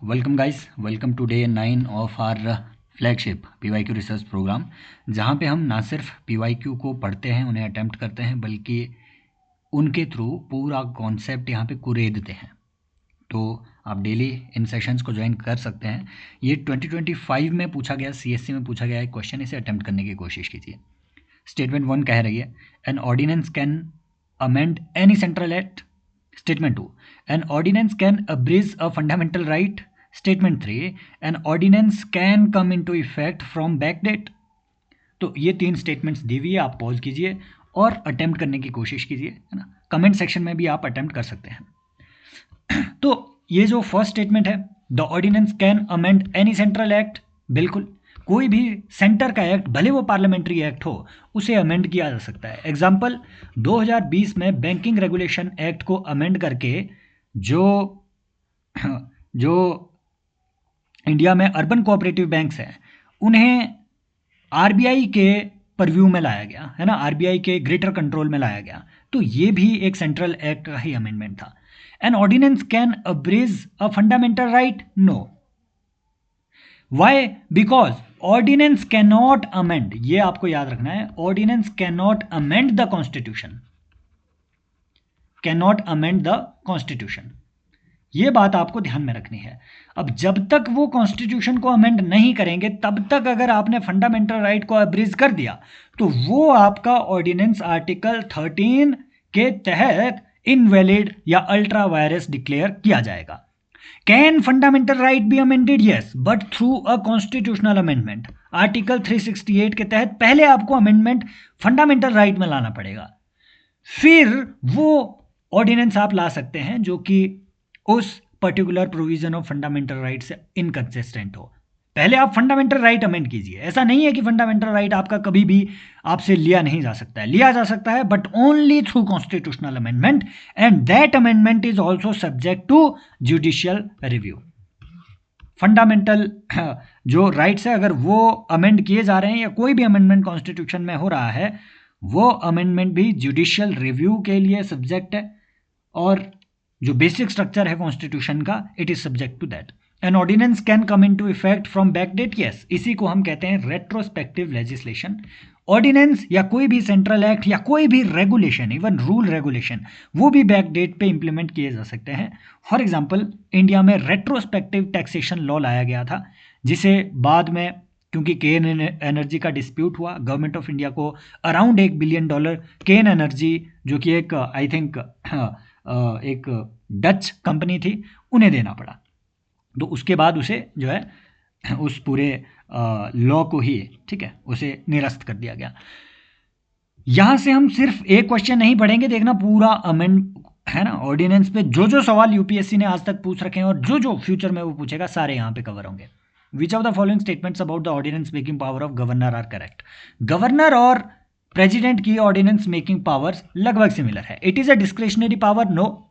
Welcome guys, welcome to day 9 of our flagship PYQ research programme, जहाँ पे हम ना सिर्फ PYQ को पढ़ते हैं, उन्हें अटैम्प्ट करते हैं, बल्कि उनके थ्रू पूरा कॉन्सेप्ट यहाँ पे कुरेदते हैं। तो आप डेली इन सेशंस को ज्वाइन कर सकते हैं। ये 2025 में पूछा गया, CSC में पूछा गया एक क्वेश्चन, इसे अटैम्प्ट करने की कोशिश कीजिए। स्टेटमेंट 1 कह रही है an ordinance can amend any central act. Statement 2, an ordinance can abridge a fundamental right. Statement 3, an ordinance can come into effect from backdate. तो ये 3 स्टेटमेंट्स दी हुई है, आप पॉज कीजिए और अटेम्प्ट करने की कोशिश कीजिए, है ना। कमेंट सेक्शन में भी आप अटेम्प्ट कर सकते हैं। तो ये जो फर्स्ट स्टेटमेंट है, the ordinance can amend any central act, बिल्कुल कोई भी सेंटर का एक्ट, भले वो पार्लियामेंट्री एक्ट हो, उसे अमेंड किया जा सकता है। एग्जाम्पल 2020 में बैंकिंग रेगुलेशन एक्ट को अमेंड करके जो इंडिया में अर्बन कोऑपरेटिव बैंक्स हैं उन्हें RBI के परव्यू में लाया गया, है ना, RBI के ग्रेटर कंट्रोल में लाया गया। तो ये भी एक सेंट्रल एक्ट का ही अमेंडमेंट था। An ordinance can abridge a fundamental right, no. Why? Because ordinance can not amend, ये आपको याद रखना है, ordinance can not amend the constitution, can not amend the constitution, ये बात आपको ध्यान में रखनी है। अब जब तक वो कॉन्स्टिट्यूशन को अमेंड नहीं करेंगे, तब तक अगर आपने फंडामेंटल राइट को अब्रीज कर दिया तो वो आपका ऑर्डिनेंस आर्टिकल 13 के तहत इनवैलिड या अल्ट्रा वायरस डिक्लेयर किया जाएगा। Can fundamental right be amended? Yes, but through a constitutional amendment. Article 368 के तहत पहले आपको अमेंडमेंट फंडामेंटल राइट में लाना पड़ेगा, फिर वो ऑर्डिनेंस आप ला सकते हैं जो कि उस particular provision of fundamental right से इनकंसिस्टेंट हो। पहले आप फंडामेंटल राइट अमेंड कीजिए। ऐसा नहीं है कि फंडामेंटल राइट आपका कभी भी आपसे लिया नहीं जा सकता है, लिया जा सकता है, but only through constitutional amendment, and that amendment is also subject to judicial review. Fundamental जो राइट्स है, अगर वो अमेंड किए जा रहे हैं या कोई भी अमेंडमेंट कॉन्स्टिट्यूशन में हो रहा है, वो अमेंडमेंट भी जुडिशियल रिव्यू के लिए सब्जेक्ट है, और जो बेसिक स्ट्रक्चर है कॉन्स्टिट्यूशन का, it is subject to that. An ordinance can come into effect from backdate, yes, इसी को हम कहते हैं रेट्रोस्पेक्टिव लेजिस्लेशन। ऑर्डिनेंस या कोई भी सेंट्रल एक्ट या कोई भी रेगुलेशन, इवन रूल रेगुलेशन, वो भी बैकडेट पे इंप्लीमेंट किए जा सकते हैं। फॉर एग्जांपल इंडिया में रेट्रोस्पेक्टिव टैक्सेशन लॉ लाया गया था, जिसे बाद में क्योंकि केन एनर्जी का डिस्प्यूट हुआ, गवर्नमेंट ऑफ इंडिया को अराउंड $1 बिलियन केन एनर्जी, जो कि एक आई थिंक एक डच कंपनी थी, उन्हें देना पड़ा। तो उसके बाद उसे जो है उस पूरे लॉ को ही, ठीक है, उसे निरस्त कर दिया गया। यहां से हम सिर्फ एक क्वेश्चन नहीं पढ़ेंगे, देखना पूरा अमेंड है ना, ऑर्डिनेंस पे जो जो सवाल यूपीएससी ने आज तक पूछ रखे हैं और जो जो फ्यूचर में वो पूछेगा, सारे यहां पे कवर होंगे। Which of the following statements about the ordinance making power of governor are correct? Governor और प्रेसिडेंट की ऑर्डिनेंस मेकिंग पावर्स लगभग सिमिलर है। It is a discretionary power, no.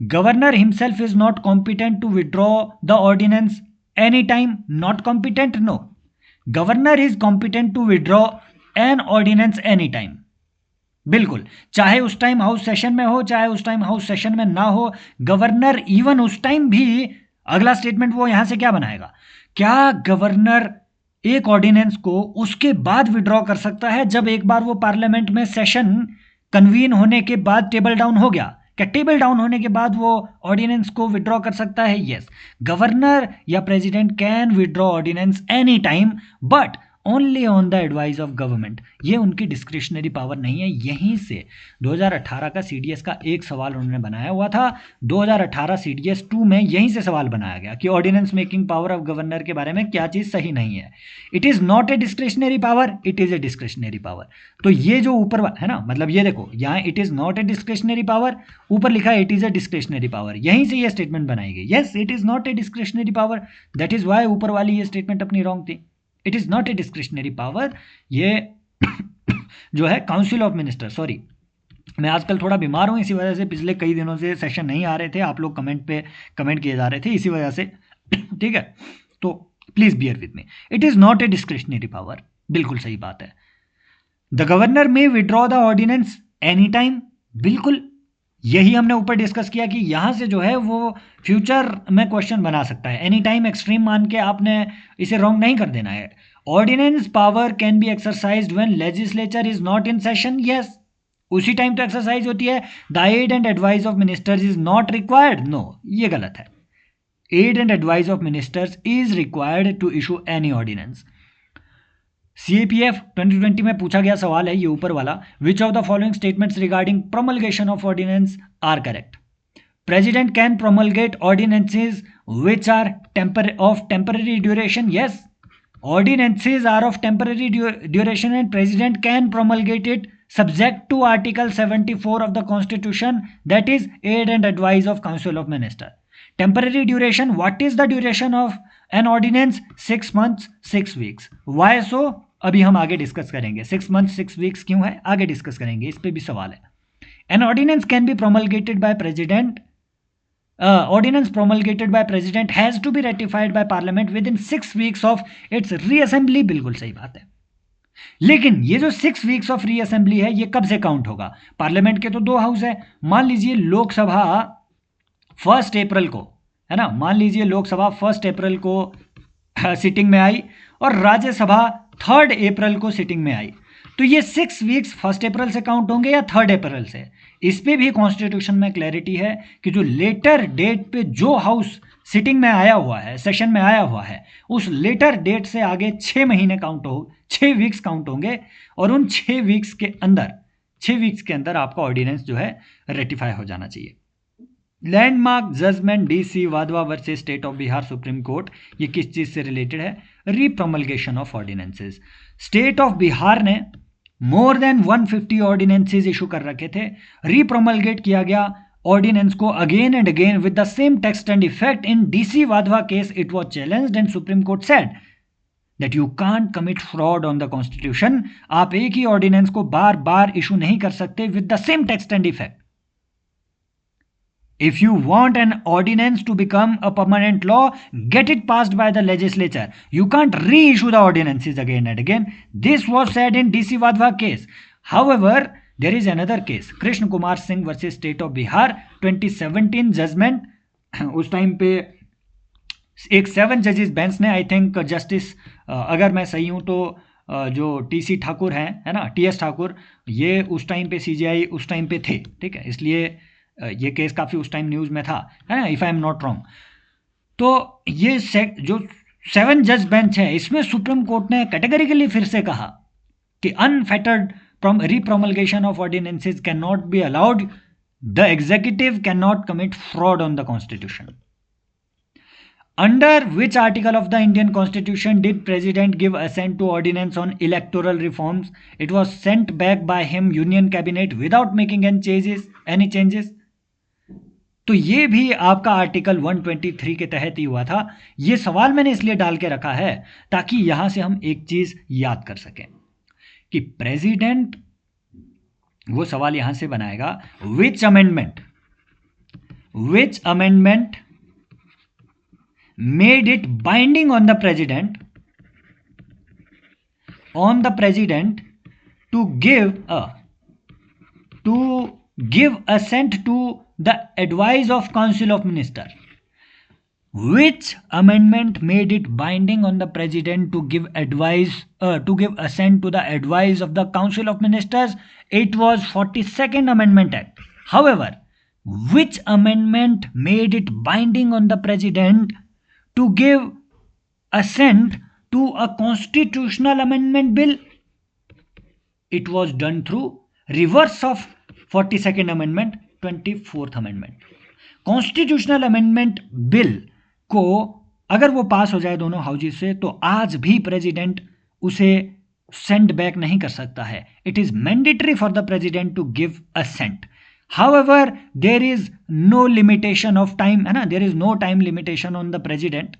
Governor himself is not competent to withdraw the ordinance any time, not competent, no. Governor is competent to withdraw an ordinance any time, बिल्कुल, चाहे उस time house session में हो, चाहे उस time house session में ना हो, गवर्नर इवन उस टाइम भी, अगला स्टेटमेंट वो यहां से क्या बनाएगा, क्या गवर्नर एक ऑर्डिनेंस को उसके बाद विड्रॉ कर सकता है जब एक बार वो पार्लियामेंट में सेशन कन्वीन होने के बाद टेबल डाउन हो गया? क्या टेबल डाउन होने के बाद वो ऑर्डिनेंस को विड्रॉ कर सकता है? यस, गवर्नर या president can withdraw ordinance any time, but only on the advice of government. ये उनकी डिस्क्रिशनरी पावर नहीं है। यहीं से 2018 का CDS का एक सवाल उन्होंने बनाया हुआ था। 2018 CDS 2 में यहीं से सवाल बनाया गया कि ordinance making power of governor के बारे में क्या चीज़ सही नहीं है। It is not a discretionary power, it is a discretionary power. तो ये जो ऊपर है ना, मतलब ये देखो, यहाँ it is not a discretionary power, ऊपर लिखा है it is a discretionary power, यहीं से ये स्टेटमेंट बनाई गई। Yes, it is not a discretionary power, that is why ऊपर वाली ये स्टेटमेंट अपनी रॉन्ग थी। It is not a discretionary power. ये जो है काउंसिल ऑफ मिनिस्टर, सॉरी मैं आजकल थोड़ा बीमार हूं, इसी वजह से पिछले कई दिनों से सेशन नहीं आ रहे थे, आप लोग कमेंट पे कमेंट किए जा रहे थे, इसी वजह से, ठीक है, तो please bear with me. It is not a discretionary power, बिल्कुल सही बात है। The governor may withdraw the ordinance any time, बिल्कुल यही हमने ऊपर डिस्कस किया कि यहां से जो है वो फ्यूचर में क्वेश्चन बना सकता है, एनी टाइम एक्सट्रीम मान के आपने इसे रॉन्ग नहीं कर देना है। Ordinance power can be exercised when legislature is not in session, yes, उसी टाइम तो एक्सरसाइज होती है। The aid and advice of ministers is not required, no, ये गलत है। Aid and advice of ministers is required to issue any ordinance. CAPF 2020 में पूछा गया सवाल है ये ऊपर वाला, which of the following statements regarding promulgation of ordinance are correct? President can promulgate ordinances which are of temporary duration, yes, ordinances are of temporary duration and president can promulgate it subject to article 74 of the constitution, that is aid and advice of council of minister. Temporary duration, what is the duration of an ordinance? 6 months 6 weeks. Why so? अभी हम आगे discuss करेंगे 6 months 6 weeks क्यों है, आगे discuss करेंगे, इस पे भी सवाल है। An ordinance can be promulgated by president. Ordinance promulgated by president has to be ratified by parliament within 6 weeks of its reassembly, बिल्कुल सही बात है। लेकिन ये जो 6 weeks ऑफ रीअसेंबली है ये कब से काउंट होगा? पार्लियामेंट के तो 2 हाउस है, मान लीजिए लोकसभा 1 अप्रैल को, है ना, मान लीजिए लोकसभा 1 अप्रैल को सिटिंग में आई और राज्यसभा 3 अप्रैल को सिटिंग में आई, तो ये 6 weeks 1 अप्रैल से काउंट होंगे या 3 अप्रैल से? इस पे भी कॉन्स्टिट्यूशन में क्लैरिटी है कि जो लेटर डेट पे जो हाउस सिटिंग में आया हुआ है, सेशन में आया हुआ है, उस लेटर डेट से आगे 6 महीने काउंट हो, 6 weeks काउंट होंगे और उन 6 weeks के अंदर आपका ऑर्डिनेंस जो है रेटिफाई हो जाना चाहिए। Landmark judgement DC Wadhwa versus state of Bihar supreme court, ये किस चीज से रिलेटेड है? Repromulgation of ordinances. State of Bihar ने मोर देन 150 ऑर्डिनेंसेस इशू कर रखे थे, रीप्रमलगेट किया गया ऑर्डिनेंस को again and again with the same text and effect. In DC Wadhwa case it was challenged and supreme court said that you can't commit fraud on the constitution. आप एक ही ordinance को बार बार issue नहीं कर सकते with the same text and effect. If you want an ordinance to become a permanent law, get it passed by the legislature. You can't reissue the ordinances again and again. This was said in DC Wadhwa case. However, there is another case, Krishna Kumar Singh versus State of Bihar 2017 judgment. उस time पे एक 7 जजेस bench ने, I think justice, अगर मैं सही हूं तो जो TC ठाकुर हैं, है ना, TS ठाकुर, ये उस टाइम पे CJI उस टाइम पे थे, ठीक है, इसलिए ये केस काफ़ी उस टाइम न्यूज़ में था, है ना, if I am not wrong. तो ये जो 7 जज बेंच है, इसमें सुप्रीम कोर्ट ने कैटेगरिकली फिर से कहा कि unfettered repromulgation of ordinances can not be allowed, the executive can not commit fraud on the constitution. Under which article of the Indian constitution did president give assent to ordinance on electoral reforms? It was sent back by him union cabinet without making any changes. तो ये भी आपका article 123 के तहत ही हुआ था। ये सवाल मैंने इसलिए डाल के रखा है ताकि यहां से हम एक चीज याद कर सकें कि प्रेसिडेंट, वो सवाल यहां से बनाएगा, which amendment made it binding on the president to give assent to the advice of council of minister. Which amendment made it binding on the president to give assent to the advice of the council of ministers? It was 42nd Amendment Act. However, which amendment made it binding on the president to give assent to a constitutional amendment bill? It was done through reverse of 42nd Amendment, 24th amendment. Constitutional amendment bill को अगर वो पास हो जाए दोनों houses से, तो आज भी प्रेसिडेंट उसे सेंड बैक नहीं कर सकता है। It is mandatory for the president to give assent. However there is no limitation of time, है ना, there is no time limitation on the president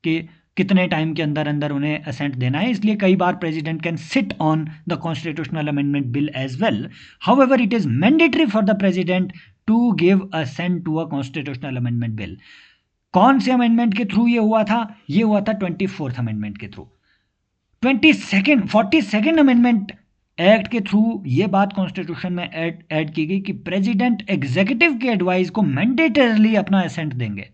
कि कितने टाइम के अंदर अंदर उन्हें असेंट देना है, इसलिए कई बार president can sit on the constitutional amendment bill as well. However it is mandatory for the president to give assent to a constitutional amendment bill. कौन से अमेंडमेंट के थ्रू ये हुआ था? ये हुआ था 24th अमेंडमेंट के थ्रू। 42nd अमेंडमेंट एक्ट के थ्रू ये बात कॉन्स्टिट्यूशन में ऐड की गई कि प्रेसिडेंट एग्जीक्यूटिव की एडवाइस को मैंडेटरली अपना असेंट देंगे।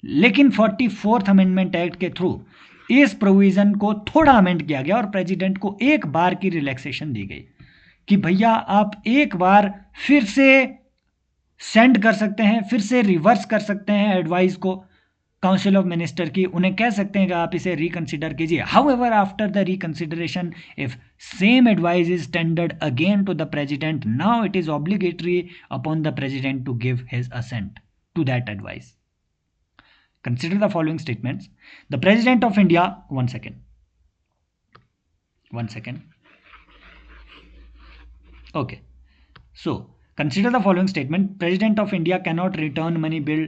लेकिन 44th अमेंडमेंट एक्ट के थ्रू इस प्रोविजन को थोड़ा अमेंड किया गया और प्रेसिडेंट को एक बार की रिलैक्सेशन दी गई कि भैया आप एक बार फिर से सेंड कर सकते हैं, फिर से रिवर्स कर सकते हैं एडवाइस को काउंसिल ऑफ मिनिस्टर की, उन्हें कह सकते हैं कि आप इसे रिकंसिडर कीजिए। However after the reconsideration if same advice is tendered again to the president, now it is obligatory upon the president to give his assent to that advice. Consider the following statements. The President of India, one second. Okay. So, consider the following statement. President of India cannot return money bill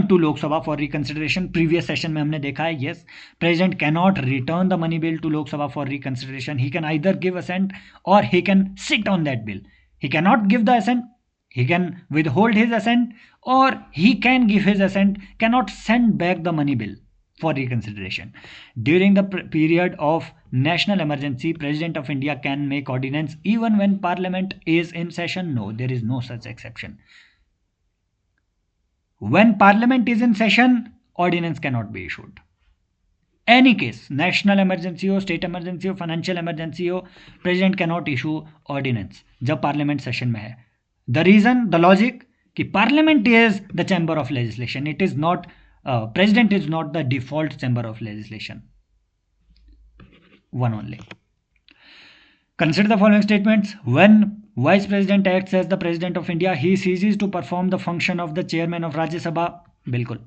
to Lok Sabha for reconsideration. Previous session में हमने देखा है, yes, President cannot return the money bill to Lok Sabha for reconsideration. He can either give assent or he can sit on that bill. He cannot give the assent. He can withhold his assent or he can give his assent, cannot send back the money bill for reconsideration. During the period of national emergency, President of India can make ordinance even when Parliament is in session. No, there is no such exception. When Parliament is in session, ordinance cannot be issued. Any case, national emergency हो, state emergency हो, financial emergency हो, President cannot issue ordinance जब Parliament session में है. The reason, the logic कि Parliament is the chamber of legislation. It is not, President is not the default chamber of legislation. One only. Consider the following statements. When Vice President acts as the President of India, he ceases to perform the function of the Chairman of Rajya Sabha. बिल्कुल.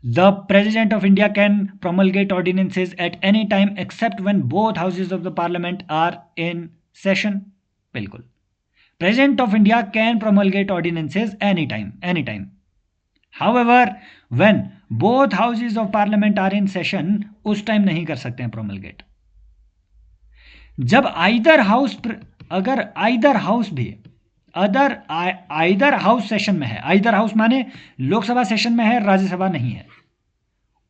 The President of India can promulgate ordinances at any time except when both houses of the Parliament are in session. बिल्कुल. President of India can promulgate ordinances anytime. However, when both houses of Parliament are in session, उस time नहीं कर सकते हैं promulgate. जब अगर either house session में है, either हाउस माने लोकसभा सेशन में है, राज्यसभा नहीं है,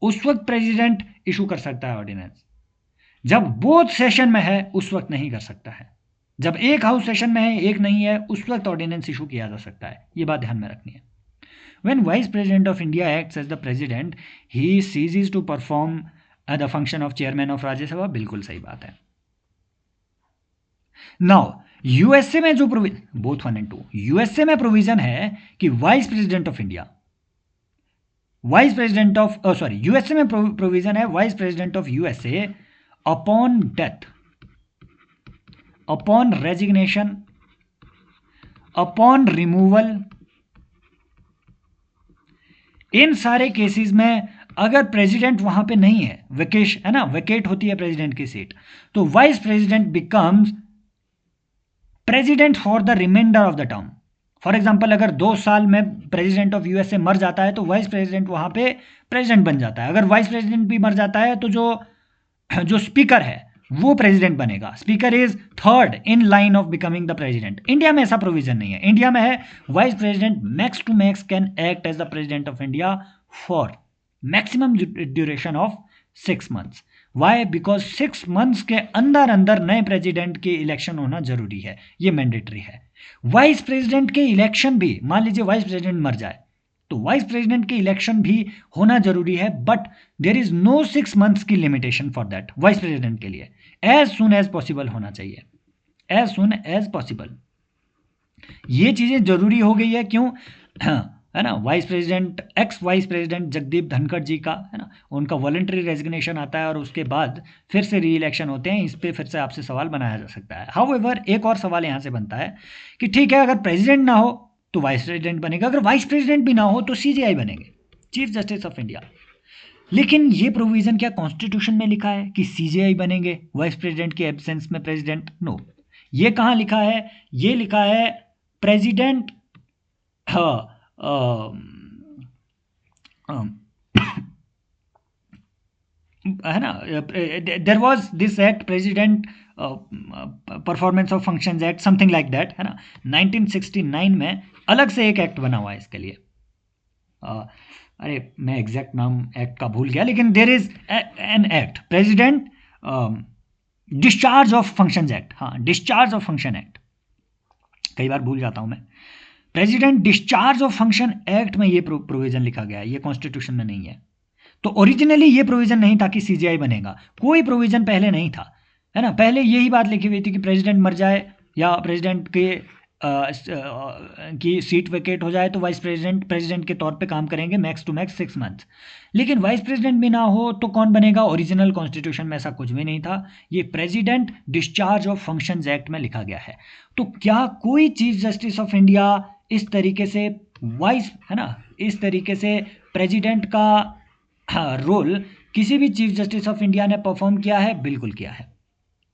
उस वक्त प्रेसिडेंट इशू कर सकता है ऑर्डिनेंस। जब बोथ सेशन में है उस वक्त नहीं कर सकता है। जब एक हाउस सेशन में है, एक नहीं है, उस वक्त ऑर्डिनेंस इशू किया जा सकता है। ये बात ध्यान में रखनी है। When Vice President of India acts as the President, he ceases to perform the function of Chairman of Rajya Sabha. बिल्कुल सही बात है। Now, यूएसए में जो बोथ 1 and 2, यूएसए में प्रोविजन है कि यूएसए में प्रोविजन है vice president of USA upon death, upon resignation, upon removal, इन सारे केसेस में अगर प्रेसिडेंट वहां पे नहीं है, वेकेट होती है प्रेसिडेंट की सीट, तो vice president becomes president for the reminder of the term. For example, अगर 2 साल में प्रेसिडेंट ऑफ यूएसए मर जाता है तो वाइस प्रेसिडेंट वहां पे प्रेसिडेंट बन जाता है। अगर वाइस प्रेसिडेंट भी मर जाता है तो जो स्पीकर है वो प्रेसिडेंट बनेगा। Speaker is third in line of becoming the president. India में ऐसा प्रोविजन नहीं है। इंडिया में है vice president max to max can act as the president of India for maximum duration of 6 months। Why? Because 6 months के अंदर नए president के इलेक्शन होना जरूरी है, ये मैंडेटरी है। वाइस प्रेसिडेंट के इलेक्शन भी, मान लीजिए वाइस प्रेसिडेंट मर जाए तो वाइस प्रेसिडेंट के इलेक्शन भी होना जरूरी है, but there is no 6 months की limitation for that. Vice president के लिए एज सुन एज पॉसिबल होना चाहिए, एज सुन एज पॉसिबल। ये चीजें जरूरी हो गई है, क्यों? है ना, ex vice president Jagdeep Dhankhar ji का, है ना, उनका वॉलंटरी रेजिग्नेशन आता है और उसके बाद फिर से री इलेक्शन होते हैं। इस पर फिर से आपसे सवाल बनाया जा सकता है। हाउएवर, एक और सवाल यहाँ से बनता है कि ठीक है, अगर प्रेसिडेंट ना हो तो वाइस प्रेसिडेंट बनेगा, अगर वाइस प्रेसिडेंट भी ना हो तो सीजेआई बनेंगे, चीफ जस्टिस ऑफ इंडिया। लेकिन ये प्रोविजन क्या कॉन्स्टिट्यूशन में लिखा है कि सीजेआई बनेंगे वाइस प्रेसिडेंट के एब्सेंस में प्रेसिडेंट? नो। ये कहाँ लिखा है? ये लिखा है प्रेसिडेंट है ना, there was this act, president performance of functions act, something like that, है ना। 1969 में अलग से एक एक्ट बना हुआ है इसके लिए। अरे मैं एग्जैक्ट नाम एक्ट का भूल गया, लेकिन there is an act, president discharge of functions act, हाँ डिस्चार्ज ऑफ फंक्शन एक्ट, कई बार भूल जाता हूं मैं। President discharge of function act में ये प्रोविजन लिखा गया है, ये कॉन्स्टिट्यूशन में नहीं है। तो ओरिजिनली ये प्रोविजन नहीं था कि सीजीआई बनेगा, कोई प्रोविजन पहले नहीं था, है ना। पहले यही बात लिखी हुई थी कि प्रेसिडेंट मर जाए या प्रेसिडेंट के की सीट वेकेट हो जाए तो वाइस प्रेसिडेंट प्रेसिडेंट के तौर पे काम करेंगे मैक्स टू मैक्स 6 मंथ्स। लेकिन वाइस प्रेसिडेंट भी ना हो तो कौन बनेगा, ओरिजिनल कॉन्स्टिट्यूशन में ऐसा कुछ भी नहीं था, ये president discharge of functions act में लिखा गया है। तो क्या कोई चीफ जस्टिस ऑफ इंडिया इस तरीके से वाइस, है ना, इस तरीके से प्रेसिडेंट का रोल किसी भी चीफ जस्टिस ऑफ इंडिया ने परफॉर्म किया है? बिल्कुल किया है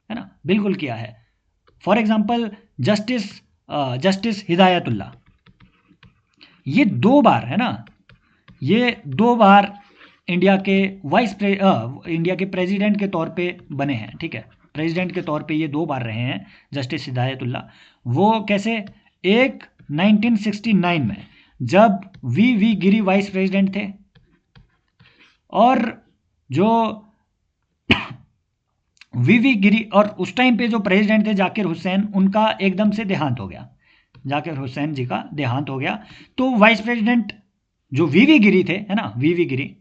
ना, बिल्कुल किया है। फॉर एग्जाम्पल जस्टिस हिदायतुल्ला, ये 2 बार, है ना, ये 2 बार इंडिया के प्रेसिडेंट के तौर पे बने हैं, ठीक है, प्रेसिडेंट के तौर पे ये 2 बार रहे हैं जस्टिस हिदायतुल्ला। वो कैसे? एक 1969 में जब वी गिरी वाइस प्रेसिडेंट थे, और जो वी गिरी, और उस टाइम पे जो प्रेसिडेंट थे जाकिर हुसैन, उनका एकदम से देहांत हो गया, जाकिर हुसैन जी का देहांत हो गया। तो वाइस प्रेसिडेंट जो वी गिरी थे, है ना, वी गिरी,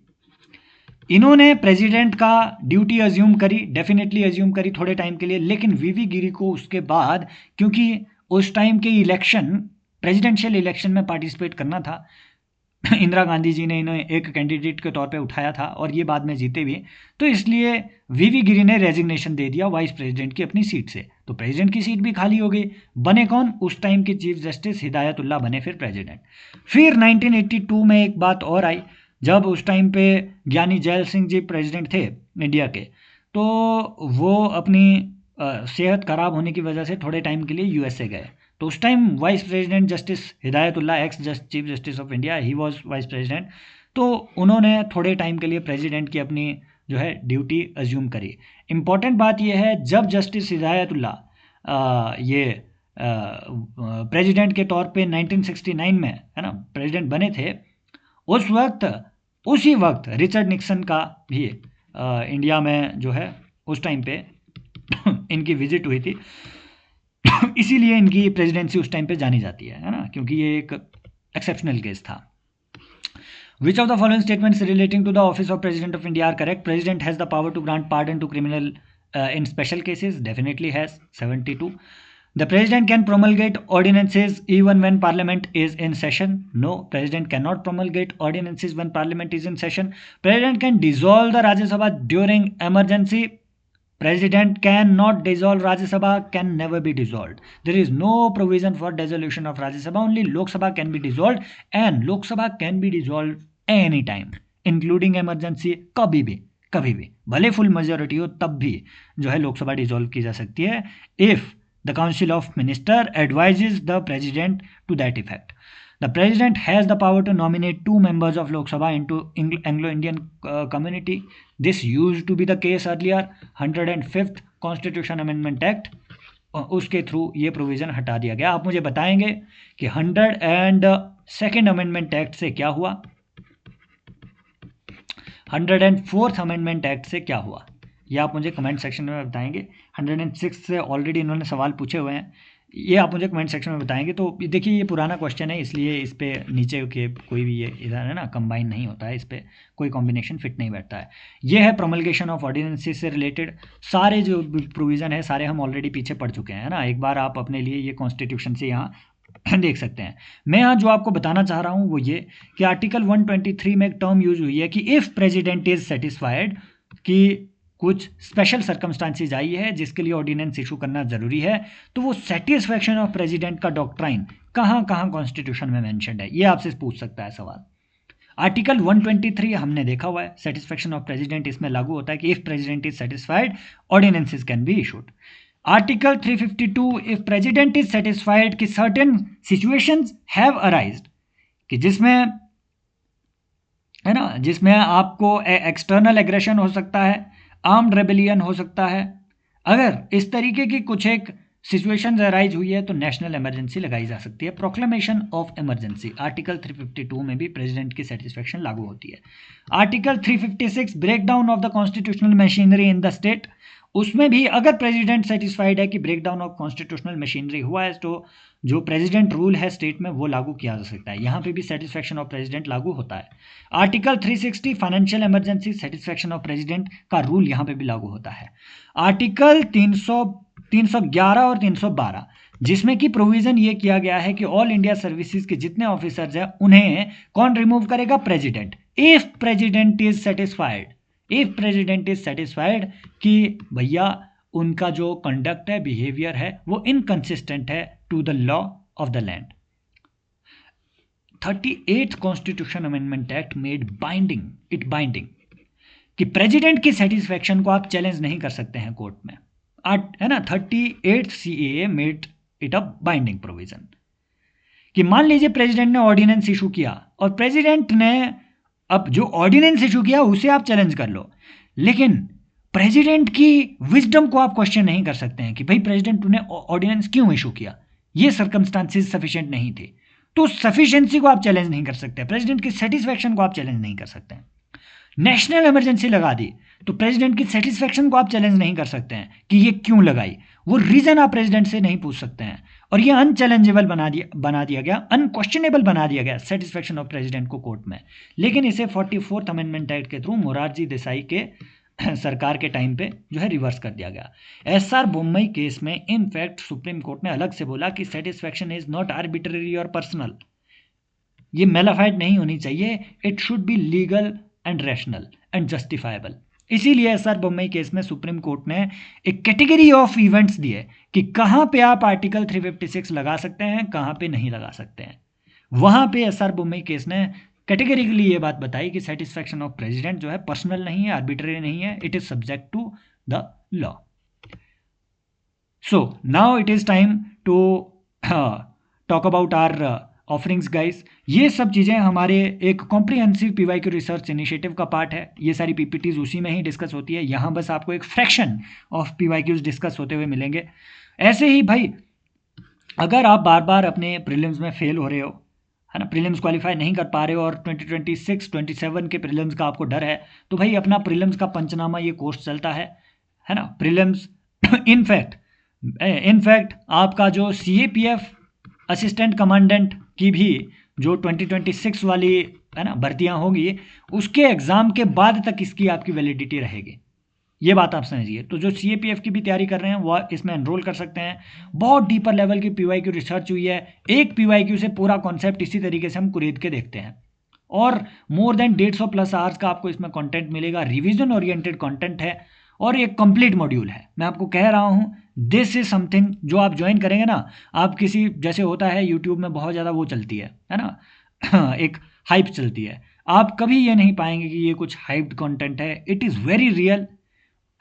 इन्होंने प्रेसिडेंट का ड्यूटी अज्यूम करी, डेफिनेटली अज्यूम करी थोड़े टाइम के लिए। लेकिन वी गिरी को उसके बाद, क्योंकि उस टाइम के इलेक्शन, प्रेसिडेंशियल इलेक्शन में पार्टिसिपेट करना था, इंदिरा गांधी जी ने इन्हें एक कैंडिडेट के तौर पे उठाया था और ये बाद में जीते भी, तो इसलिए वी गिरी ने रेजिग्नेशन दे दिया वाइस प्रेसिडेंट की अपनी सीट से। तो प्रेसिडेंट की सीट भी खाली हो गई। बने कौन? उस टाइम के चीफ जस्टिस हिदायतुल्ला बने फिर प्रेसिडेंट। फिर 1982 में एक बात और आई, जब उस टाइम पे ज्ञानी जैल सिंह जी प्रेसिडेंट थे इंडिया के, तो वो अपनी सेहत खराब होने की वजह से थोड़े टाइम के लिए यूएसए गए। तो उस time vice president justice Hidayatullah, chief justice of India, he was vice president, तो उन्होंने थोड़े टाइम के लिए प्रेसिडेंट की अपनी जो है ड्यूटी अज्यूम करी। इंपॉर्टेंट बात यह है, जब जस्टिस हिदायतुल्ला ये प्रेसिडेंट के तौर पे 1969 में, है ना, प्रेसिडेंट बने थे, उसी वक्त रिचर्ड निक्सन का भी इंडिया में जो है उस टाइम पे इनकी विजिट हुई थी। इसीलिए इनकी प्रेसिडेंसी उस टाइम पे जानी जाती है ना, क्योंकि ये एक एक्सेप्शनल केस था। Which of the following statements relating to the office of President of India are correct? President has the power to grant pardon to criminal in special cases. Definitely has. 72. The President can promulgate ordinances even when Parliament is in session. No, President cannot promulgate ordinances when Parliament is in session. President can dissolve the Rajya Sabha during emergency. President cannot dissolve Rajya Sabha, can never be dissolved. There is no provision for dissolution of Rajya Sabha. Only Lok Sabha can be dissolved, and Lok Sabha can be dissolved any time, including emergency, कभी भी, भले full majority हो तब भी जो है Lok Sabha dissolve की जा सकती है, if the Council of Minister advises the President to that effect. The President has the power to nominate 2 members of Lok Sabha into Anglo-Indian community. This used to be the case earlier. 105th Constitution Amendment Act, उसके through ये provision हटा दिया गया। आप मुझे बताएंगे कि 102nd amendment act से क्या हुआ, 104th अमेंडमेंट एक्ट से क्या हुआ, ये आप मुझे कमेंट सेक्शन में बताएंगे। 106 से ऑलरेडी इन्होंने सवाल पूछे हुए हैं, ये आप मुझे कमेंट सेक्शन में बताएंगे। तो देखिए ये पुराना क्वेश्चन है, इसलिए इस पर नीचे के कोई भी ये इधर है ना कंबाइन नहीं होता है, इस पर कोई कॉम्बिनेशन फिट नहीं बैठता है। ये है प्रोमलगेशन ऑफ ऑर्डिनेंसेस से रिलेटेड सारे जो प्रोविज़न है, सारे हम ऑलरेडी पीछे पढ़ चुके हैं, है ना। एक बार आप अपने लिए ये कॉन्स्टिट्यूशन से यहाँ देख सकते हैं। मैं यहाँ जो आपको बताना चाह रहा हूँ वो ये कि आर्टिकल 123 में एक टर्म यूज हुई है कि इफ़ प्रेसिडेंट इज सेटिस्फाइड कि कुछ स्पेशल सर्कमस्टांसिस आई है जिसके लिए ऑर्डिनेंस इशू करना जरूरी है, तो वो सेटिस्फैक्शन ऑफ प्रेसिडेंट का डॉक्ट्राइन कहाँ कहाँ कॉन्स्टिट्यूशन में मेंशन्ड है, ये आपसे पूछ सकता है सवाल। आर्टिकल 123 हमने देखा हुआ है, सेटिस्फैक्शन ऑफ प्रेसिडेंट इसमें लागू होता है कि if president is satisfied ordinances can be issued. Article 352, if president is satisfied कि सर्टेन सिचुएशंस हैव अराइज्ड, कि जिसमें, है ना, जिसमें आपको एक्सटर्नल एग्रेशन हो सकता है, आर्म्ड रेबेलियन हो सकता है, अगर इस तरीके की कुछ एक सिचुएशन अराइज हुई है तो नेशनल इमरजेंसी लगाई जा सकती है, प्रोक्लेमेशन ऑफ इमरजेंसी। आर्टिकल 352 में भी प्रेसिडेंट की सेटिस्फैक्शन लागू होती है। Article 356, break down of the constitutional machinery in the state, उसमें भी अगर प्रेसिडेंट सेटिस्फाइड है कि ब्रेकडाउन ऑफ कॉन्स्टिट्यूशनल मशीनरी हुआ है तो जो प्रेसिडेंट रूल है स्टेट में वो लागू किया जा सकता है। यहाँ पे भी सेटिस्फैक्शन ऑफ प्रेसिडेंट लागू होता है। Article 360 financial emergency satisfaction of president का रूल यहाँ पे भी लागू होता है। आर्टिकल 311 और 312 जिसमें कि प्रोविजन ये किया गया है कि ऑल इंडिया सर्विसेज के जितने ऑफिसर्स हैं उन्हें कौन रिमूव करेगा? President. If president is satisfied, if president is satisfied कि भैया उनका जो कंडक्ट है, बिहेवियर है, वो इनकंसिस्टेंट है to the law of the land. 38th constitution amendment act made binding कि प्रेसिडेंट की सेटिस्फैक्शन को आप चैलेंज नहीं कर सकते हैं कोर्ट में, है ना। 38th CAA made it a binding provision कि मान लीजिए प्रेसिडेंट ने ऑर्डिनेंस इशू किया और प्रेसिडेंट ने अब जो ऑर्डिनेंस इशू किया उसे आप चैलेंज कर लो, लेकिन प्रेसिडेंट की विजडम को आप क्वेश्चन नहीं कर सकते हैं कि भाई प्रेसिडेंट तूने ऑर्डिनेंस क्यों इशू किया, ये सर्कमस्टांसेस सफिशिएंट नहीं थे, तो सफिशिएंसी को आप चैलेंज नहीं कर सकते, प्रेसिडेंट की सेटिस्फैक्शन को आप चैलेंज नहीं कर सकते हैं। नेशनल इमरजेंसी लगा दी तो प्रेसिडेंट की सेटिस्फैक्शन को आप चैलेंज नहीं कर सकते हैं कि ये क्यों लगाई, वो रीजन आप प्रेसिडेंट से नहीं पूछ सकते हैं, और ये अनचैलेंजेबल बना दिया गया, अनक्वेश्चनेबल बना दिया गया सेटिस्फैक्शन ऑफ प्रेसिडेंट को कोर्ट में। लेकिन इसे 44th अमेंडमेंट एक्ट के थ्रू मोरारजी देसाई के सरकार के टाइम पे जो है रिवर्स कर दिया गया। SR बोम्मई केस में इनफैक्ट सुप्रीम कोर्ट ने अलग से बोला कि सेटिस्फैक्शन इज नॉट आर्बिट्ररी और पर्सनल, ये मेलाफाइड नहीं होनी चाहिए, it should be legal and rational and justifiable. इसीलिए SR बोम्मई केस में सुप्रीम कोर्ट ने एक कैटेगरी ऑफ इवेंट्स दिए कि कहां पे आप आर्टिकल 356 लगा सकते हैं, कहां पे नहीं लगा सकते हैं। वहां पे SR बोम्मई केस ने कैटेगरिकली ये बात बताई कि सेटिस्फैक्शन ऑफ प्रेसिडेंट जो है पर्सनल नहीं है, आर्बिट्ररी नहीं है, it is subject to the law. So now it is time to talk about our offerings guys. ये सब चीज़ें हमारे एक कॉम्प्रिहेंसिव PYQ रिसर्च इनिशिएटिव का पार्ट है। ये सारी PPTs उसी में ही डिस्कस होती है, यहाँ बस आपको एक फ्रैक्शन ऑफ PYQs डिस्कस होते हुए मिलेंगे। ऐसे ही भाई अगर आप बार बार अपने प्रीलिम्स में फेल हो रहे हो, है ना, प्रीलिम्स क्वालिफाई नहीं कर पा रहे हो और 2026-27 के प्रीलिम्स का आपको डर है, तो भाई अपना प्रीलिम्स का पंचनामा ये कोर्स चलता है ना। प्रीलिम्स इनफैक्ट आपका जो CAPF असिस्टेंट कमांडेंट की भी जो 2026 वाली है ना भर्तियां होगी, उसके एग्जाम के बाद तक इसकी आपकी वैलिडिटी रहेगी, ये बात आप समझिए। तो जो CAPF की भी तैयारी कर रहे हैं वो इसमें एनरोल कर सकते हैं। बहुत डीपर लेवल की PYQ रिसर्च हुई है, एक PYQ से पूरा कॉन्सेप्ट इसी तरीके से हम कुरेद के देखते हैं, और मोर देन 150+ आवर्स का आपको इसमें कंटेंट मिलेगा। रिवीजन ओरिएंटेड कंटेंट है और एक कंप्लीट मॉड्यूल है। मैं आपको कह रहा हूँ दिस इज समथिंग जो आप ज्वाइन करेंगे ना, आप किसी जैसे होता है यूट्यूब में बहुत ज़्यादा वो चलती है ना एक हाइप चलती है, आप कभी ये नहीं पाएंगे कि ये कुछ हाइप्ड कंटेंट है। इट इज़ वेरी रियल,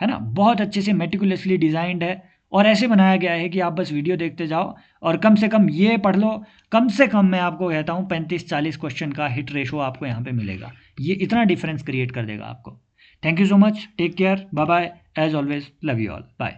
है ना, बहुत अच्छे से मेटिकुलसली डिजाइंड है और ऐसे बनाया गया है कि आप बस वीडियो देखते जाओ और कम से कम ये पढ़ लो। कम से कम मैं आपको कहता हूँ 35-40 क्वेश्चन का हिट रेशो आपको यहाँ पे मिलेगा। ये इतना डिफरेंस क्रिएट कर देगा आपको। Thank you so much, take care, bye bye, as always love you all, bye.